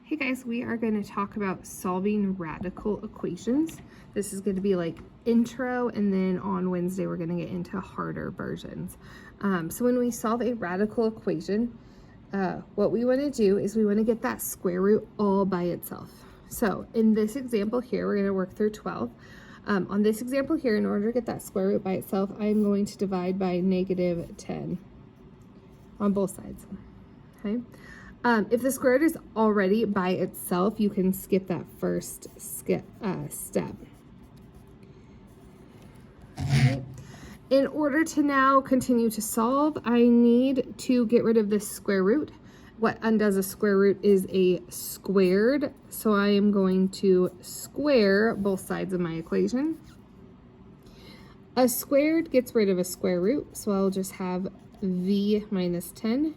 Hey guys, we are going to talk about solving radical equations. This is going to be like intro, and then on Wednesday we're going to get into harder versions. So when we solve a radical equation, what we want to do is we want to get that square root all by itself. So in this example here, we're going to work through 12. On this example here, in order to get that square root by itself, I'm going to divide by -10 on both sides. Okay. If the square root is already by itself, you can skip that first step. Right. In order to now continue to solve, I need to get rid of this square root. What undoes a square root is a squared, so I am going to square both sides of my equation. A squared gets rid of a square root, so I'll just have v minus 10.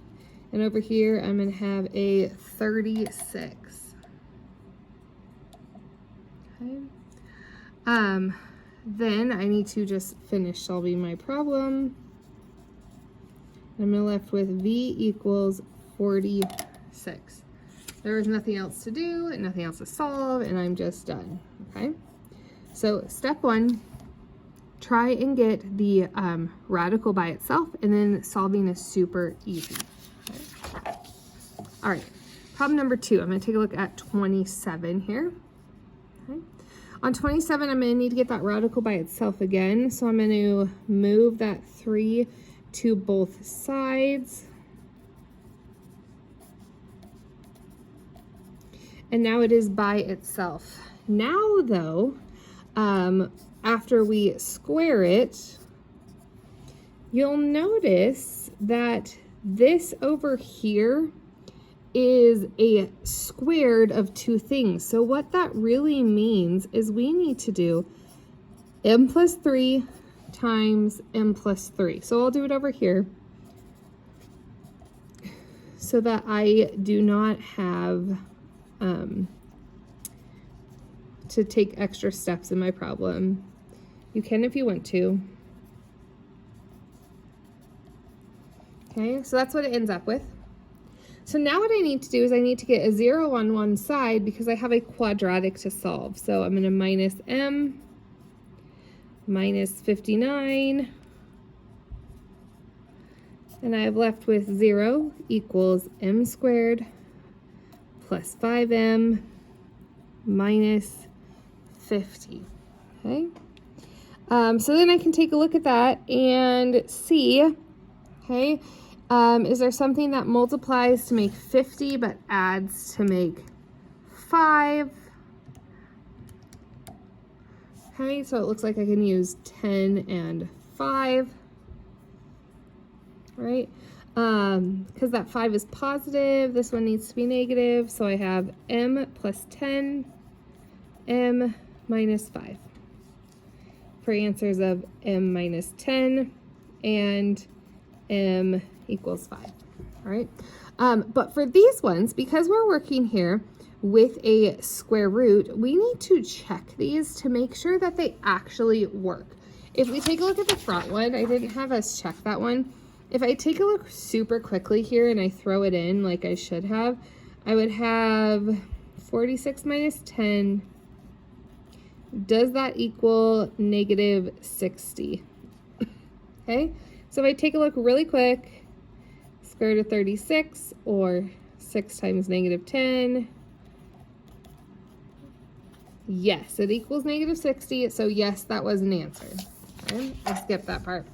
And over here, I'm going to have a 36. Okay. Then I need to just finish solving my problem. I'm left with v equals 46. There was nothing else to do and nothing else to solve, and I'm just done. Okay. So step 1, try and get the radical by itself, and then solving is super easy. All right, problem number 2, I'm going to take a look at 27 here. Okay. On 27, I'm going to need to get that radical by itself again, so I'm going to move that 3 to both sides. And now it is by itself. Now, though, after we square it, you'll notice that this over here is a squared of two things. So what that really means is we need to do m plus 3 times m plus 3. So I'll do it over here so that I do not have to take extra steps in my problem. You can if you want to. Okay, so that's what it ends up with. So now what I need to do is I need to get a 0 on one side because I have a quadratic to solve. So I'm going to minus m minus 59. And I have left with 0 equals m squared plus 5m minus 50. Okay. So then I can take a look at that and see, okay, is there something that multiplies to make 50 but adds to make 5? Okay, so it looks like I can use 10 and 5, right? Because that 5 is positive, this one needs to be negative, so I have m plus 10, m minus 5 for answers of m minus 10 and m equals 5. All right. But for these ones, because we're working here with a square root, we need to check these to make sure that they actually work. If we take a look at the front one, I didn't have us check that one. If I take a look super quickly here and I throw it in like I should have, I would have 46 minus 10. Does that equal negative 60? Okay. So if I take a look really quick, square root of 36, or 6 times negative 10. Yes, it equals negative 60, so yes, that was an answer. Okay, I skipped that part.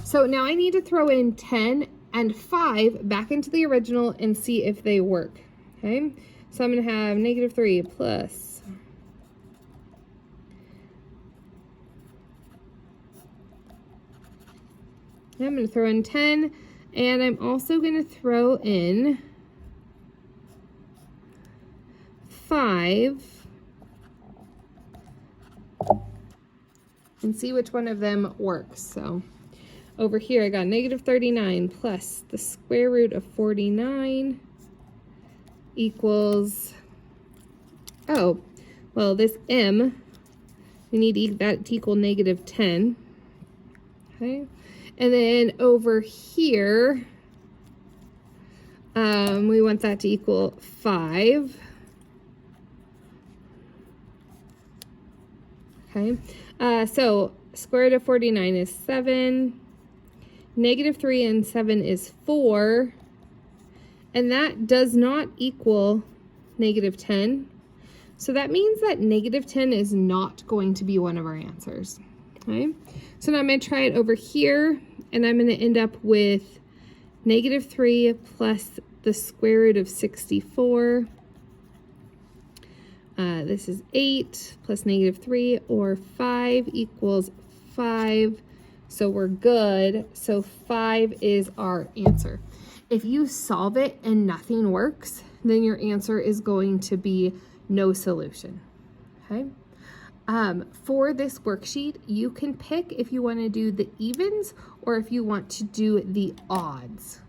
So now I need to throw in 10 and 5 back into the original and see if they work. Okay, so I'm going to have negative 3 plus I'm going to throw in 10, and I'm also going to throw in 5 and see which one of them works. So over here I got negative 39 plus the square root of 49 equals, oh, well, this m, we need that to equal negative 10. Okay. And then over here, We want that to equal 5. Okay, so square root of 49 is 7. Negative 3 and 7 is 4. And that does not equal negative 10. So that means that negative 10 is not going to be one of our answers. Okay, so now I'm going to try it over here, and I'm going to end up with negative 3 plus the square root of 64. This is 8 plus negative 3, or 5 equals 5. So we're good. So 5 is our answer. If you solve it and nothing works, then your answer is going to be no solution. Okay. For this worksheet, you can pick if you want to do the evens or if you want to do the odds.